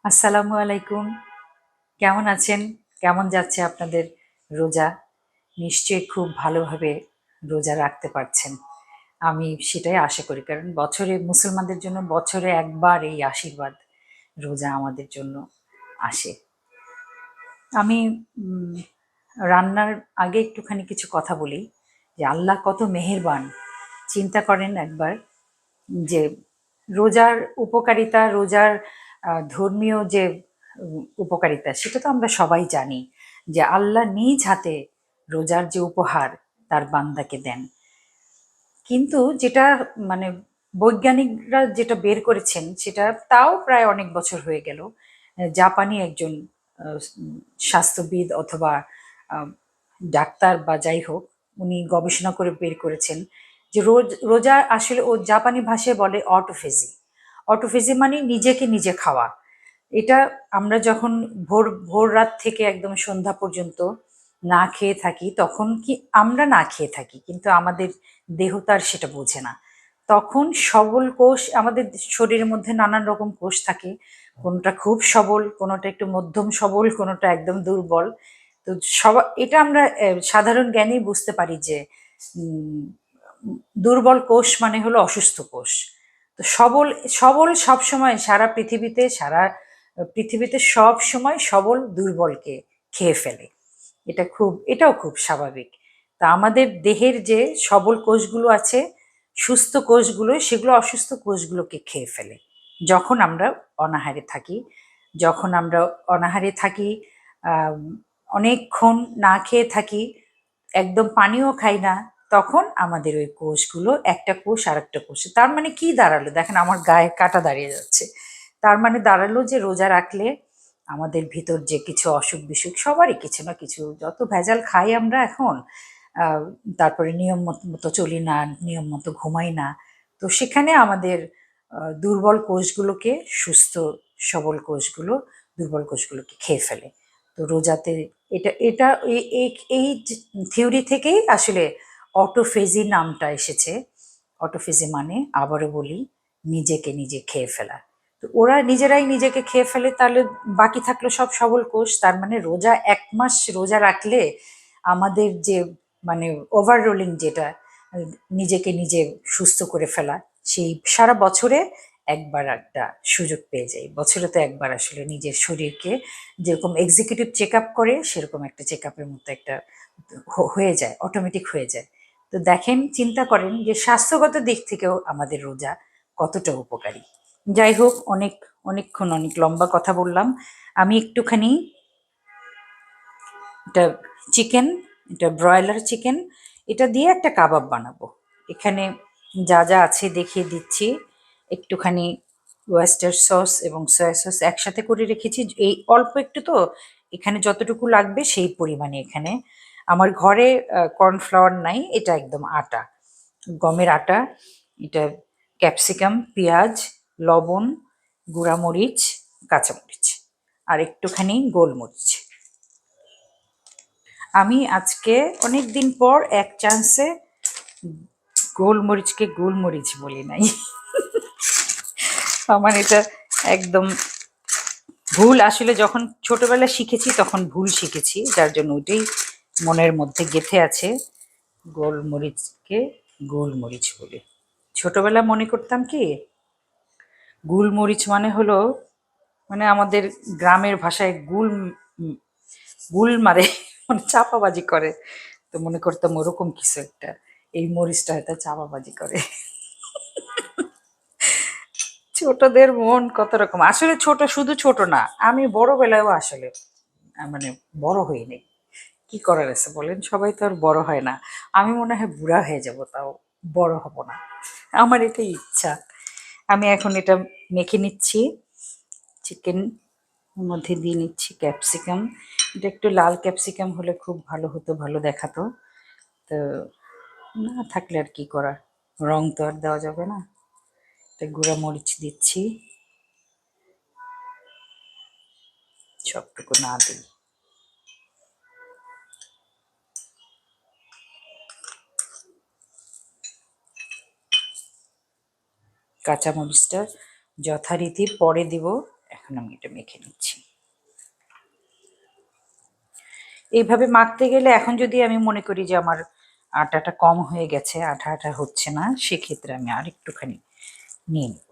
আসসালামু আলাইকুম। কেমন আছেন? কেমন যাচ্ছে আপনাদের রোজা? নিশ্চয়ই খুব ভালোভাবে রোজা রাখতে পারছেন। আমি সেটাই আশা করি। কারণ বছরে মুসলমানদের জন্য বছরে একবার এই আশীর্বাদ রোজা আমাদের জন্য আসে। আমি উম রান্নার আগে একটুখানি কিছু কথা বলি যে আল্লাহ কত মেহেরবান। চিন্তা করেন একবার যে রোজার উপকারিতা, রোজার ধর্মীয় যে উপকারিতা সেটা তো আমরা সবাই জানি যে আল্লাহ নিজ হাতে রোজার যে উপহার তার বান্দাকে দেন। কিন্তু যেটা মানে বৈজ্ঞানিকরা যেটা বের করেছেন সেটা তাও প্রায় অনেক বছর হয়ে গেল। জাপানি একজন স্বাস্থ্যবিদ অথবা আহ, ডাক্তার বা যাই হোক, উনি গবেষণা করে বের করেছেন যে রোজা আসলে ও জাপানি ভাষায় বলে অটোফেজি। অটোফেজি মানে নিজেকে নিজে খাওয়া। এটা আমরা যখন ভোর ভোর রাত থেকে একদম সন্ধ্যা পর্যন্ত না খেয়ে থাকি, তখন কি আমরা না খেয়ে থাকি, কিন্তু আমাদের দেহ তার সেটা বোঝে না। তখন সবল কোষ আমাদের শরীরের মধ্যে নানান রকম কোষ থাকে, কোনোটা খুব সবল, কোনোটা একটু মধ্যম সবল, কোনোটা একদম দুর্বল। তো এটা আমরা সাধারণ জ্ঞানেই বুঝতে পারি যে উম, দুর্বল কোষ মানে হলো অসুস্থ কোষ। তো সবল সবল সব সময় সারা পৃথিবীতে সব সময় সবল দুর্বলকে খেয়ে ফেলে। এটাও খুব স্বাভাবিক। তা আমাদের দেহের যে সবল কোষগুলো আছে, সুস্থ কোষগুলো, সেগুলো অসুস্থ কোষগুলোকে খেয়ে ফেলে যখন আমরা অনাহারে থাকি। যখন আমরা অনাহারে থাকি, আহ অনেকক্ষণ না খেয়ে থাকি, একদম পানিও খাই না, তখন আমাদের ওই কোষগুলো একটা কোষ আর একটা কোষে, তার মানে কি দাঁড়ালো দেখেন, আমার গায়ে কাটা দাঁড়িয়ে যাচ্ছে। তার মানে দাঁড়ালো যে রোজা রাখলে আমাদের ভিতর যে কিছু অসুখ বিসুখ, সবারই কিছু না কিছু, যত ভেজাল খাই আমরা এখন, আহ, তারপরে নিয়ম মতো চলি না, নিয়ম মতো ঘুমাই না, তো সেখানে আমাদের দুর্বল কোষগুলোকে সুস্থ সবল কোষগুলো দুর্বল কোষগুলোকে খেয়ে ফেলে। তো রোজাতে এটা এটা এই থিওরি থেকেই আসলে অটোফেজি নামটা এসেছে। অটোফেজি মানে, আবারও বলি, নিজেকে নিজে খেয়ে ফেলা। তো ওরা নিজেরাই নিজেকে খেয়ে ফেলে, তাহলে বাকি থাকলো সব সবল কোষ। তার মানে রোজা 1 মাস রোজা রাখলে আমাদের যে মানে ওভাররোলিং যেটা, নিজেকে নিজে সুস্থ করে ফেলা, সেই সারা বছরে একবার একটা সুযোগ পেয়ে যাই। বছরে তো একবার আসলে নিজের শরীরকে যেরকম এক্সিকিউটিভ চেক আপ করে, সেরকম একটা চেক আপের মতো একটা হয়ে যায়, অটোমেটিক হয়ে যায়। তো দেখেন, চিন্তা করেন যে স্বাস্থ্যগত দিক থেকেও আমাদের রোজা কতটা উপকারী। যাই হোক, অনেক লম্বা কথা বললাম। আমি একটুখানি এটা চিকেন, এটা ব্রয়লার চিকেন, এটা দিয়ে একটা কাবাব বানাবো। এখানে যা যা আছে দেখিয়ে দিচ্ছি। একটুখানি ওয়েস্টার সস এবং সয়া সস একসাথে করে রেখেছি, এই অল্প একটু তো, এখানে যতটুকু লাগবে সেই পরিমাণে। এখানে আমার ঘরে কর্নফ্লাওয়ার নাই, এটা একদম আটা, গমের আটা। এটা ক্যাপসিকাম, পেঁয়াজ, লবণ, গুঁড়ামরিচ, কাঁচামরিচ, আর একটুখানি গোলমরিচ। আমি আজকে অনেক দিন পর এক চান্সে গোলমরিচকে গোলমরিচ বলি নাই। আমার এটা একদম ভুল। আসলে যখন ছোটবেলায় শিখেছি তখন ভুল শিখেছি, যার জন্য ওইটাই মনের মধ্যে গেঁথে আছে। গোলমরিচকে গোলমরিচ বলি। ছোটবেলা মনে করতাম কি, গুলমরিচ মানে হলো, মানে আমাদের গ্রামের ভাষায় গুল মারে, মানে চাপাবাজি করে। তো মনে করতাম ওরকম কিছু একটা, এই মরিচটা হয়তো চাপাবাজি করে। ছোটদের মন কত রকম। আসলে ছোট শুধু ছোট না, আমি বড় বেলায়ও আসলে মানে বড় হইনি। কি করার আছে বলেন, সবাই তো আর বড় হয় না। আমি মনে হয় বুড়া হয়ে যাব, তাও বড় হব না। আমার এটাই ইচ্ছা। আমি এখন এটা মেখে নিচ্ছি। চিকেন মধ্যে দিয়ে নিচ্ছি ক্যাপসিকাম। এটা একটু লাল ক্যাপসিকাম হলে খুব ভালো হতো, ভালো দেখাতো। তো না থাকলে আর কি করা, রং তো আর দেওয়া যাবে না। এটা গুঁড়া মরিচ দিচ্ছি, সবটুকু না দিই। কাঁচামরিচটা যথারীতি পরে দিব, এখন আমি এটা মেখে নিচ্ছি। এইভাবে মাখতে গেলে এখন যদি আমি মনে করি যে আমার আটাটা কম হয়ে গেছে, আঠা আঠা হচ্ছে না, সেক্ষেত্রে আমি আর একটুখানি নিয়ে নিই।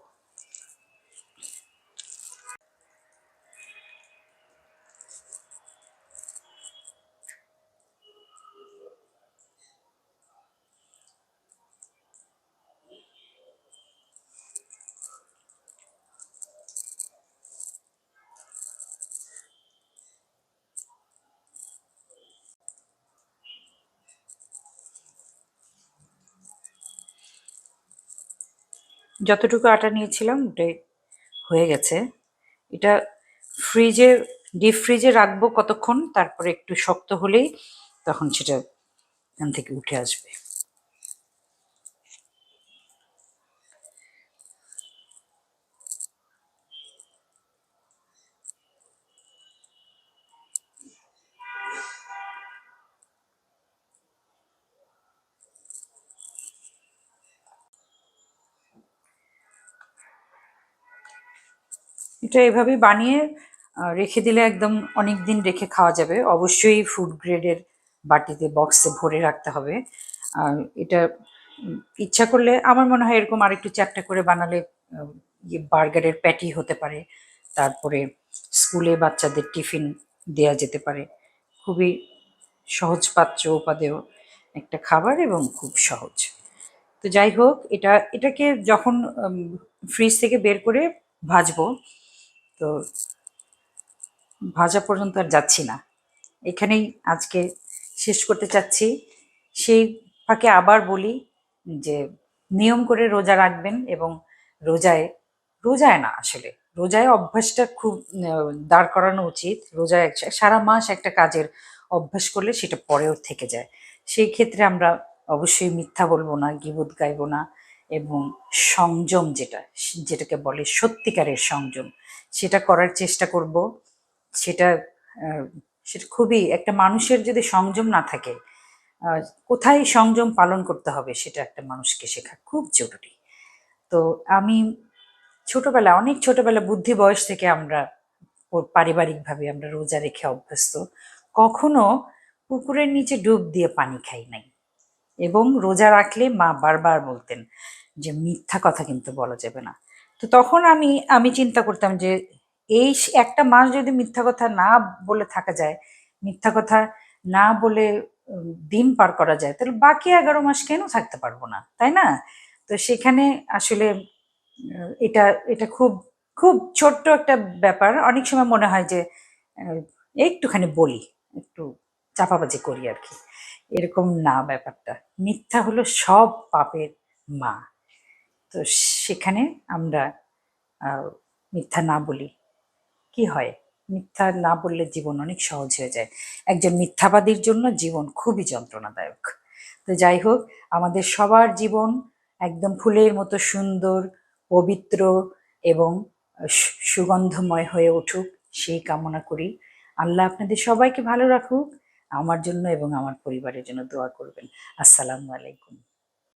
যতটুকু আটা নিয়েছিলাম ওটাই হয়ে গেছে। এটা ফ্রিজে, ডিপ ফ্রিজে রাখবো কতক্ষণ, তারপরে একটু শক্ত হলেই তখন সেটা এখান থেকে উঠে আসবে। এটা এভাবেই বানিয়ে রেখে দিলে একদম অনেক দিন রেখে খাওয়া যাবে। অবশ্যই ফুড গ্রেডের বাটিতে, বক্সে ভরে রাখতে হবে। আর এটা ইচ্ছা করলে আমার মনে হয় এরকম আরেকটু চ্যাপ্টা করে বানালে বার্গারের প্যাটি হতে পারে। তারপরে স্কুলে বাচ্চাদের টিফিন দেয়া যেতে পারে। খুবই সহজপাচ্য উপাদেয় একটা খাবার এবং খুব সহজ। তো যাই হোক, এটাকে যখন ফ্রিজ থেকে বের করে ভাজবো, তো ভাজা পর্যন্ত আর যাচ্ছি না, এখানেই আজকে শেষ করতে চাচ্ছি। সেই ফাঁকে আবার বলি যে নিয়ম করে রোজা রাখবেন, এবং রোজায়, রোজায় না আসলে, রোজায় অভ্যাসটা খুব দাঁড় করানো উচিত। রোজায় সারা মাস একটা কাজের অভ্যাস করলে সেটা পরেও থেকে যায়। সেই ক্ষেত্রে আমরা অবশ্যই মিথ্যা বলবো না, গীবত গাইবো না, এবং সংযম, যেটাকে বলে সত্যিকারের সংযম, সেটা করার চেষ্টা করব। সেটা আহ, সেটা খুবই, একটা মানুষের যদি সংযম না থাকে, আহ, কোথায় সংযম পালন করতে হবে সেটা একটা মানুষকে শেখা খুব জরুরি। তো আমি ছোটবেলা, অনেক ছোটবেলা, বুদ্ধি বয়স থেকে আমরা পারিবারিকভাবে আমরা রোজা রেখে অভ্যস্ত। কখনো পুকুরের নিচে ডুব দিয়ে পানি খাই নাই। এবং রোজা রাখলে মা বারবার বলতেন যে মিথ্যা কথা কিন্তু বলা যাবে না। তো তখন আমি আমি চিন্তা করতাম যে এই একটা মাস যদি মিথ্যা কথা না বলে থাকা যায়, মিথ্যা কথা না বলে দিন পার করা যায়, তাহলে বাকি 11 মাস কেন থাকতে পারবো না, তাই না? তো সেখানে আসলে এটা এটা খুব খুব ছোট্ট একটা ব্যাপার। অনেক সময় মনে হয় যে আহ, একটুখানি বলি, একটু চাপাবাজি করি আর কি। এরকম না ব্যাপারটা। মিথ্যা হলো সব পাপের মা। তো সেখানে আমরা আহ, মিথ্যা না বলি, কি হয়? মিথ্যা না বললে জীবন অনেক সহজ হয়ে যায়। একজন মিথ্যাবাদীর জন্য জীবন খুবই যন্ত্রণাদায়ক। তো যাই হোক, আমাদের সবার জীবন একদম ফুলের মতো সুন্দর, পবিত্র এবং সুগন্ধময় হয়ে উঠুক, সেই কামনা করি। আল্লাহ আপনাদের সবাইকে ভালো রাখুক। আমার জন্য এবং আমার পরিবারের জন্য দোয়া করবেন। আসসালামু আলাইকুম।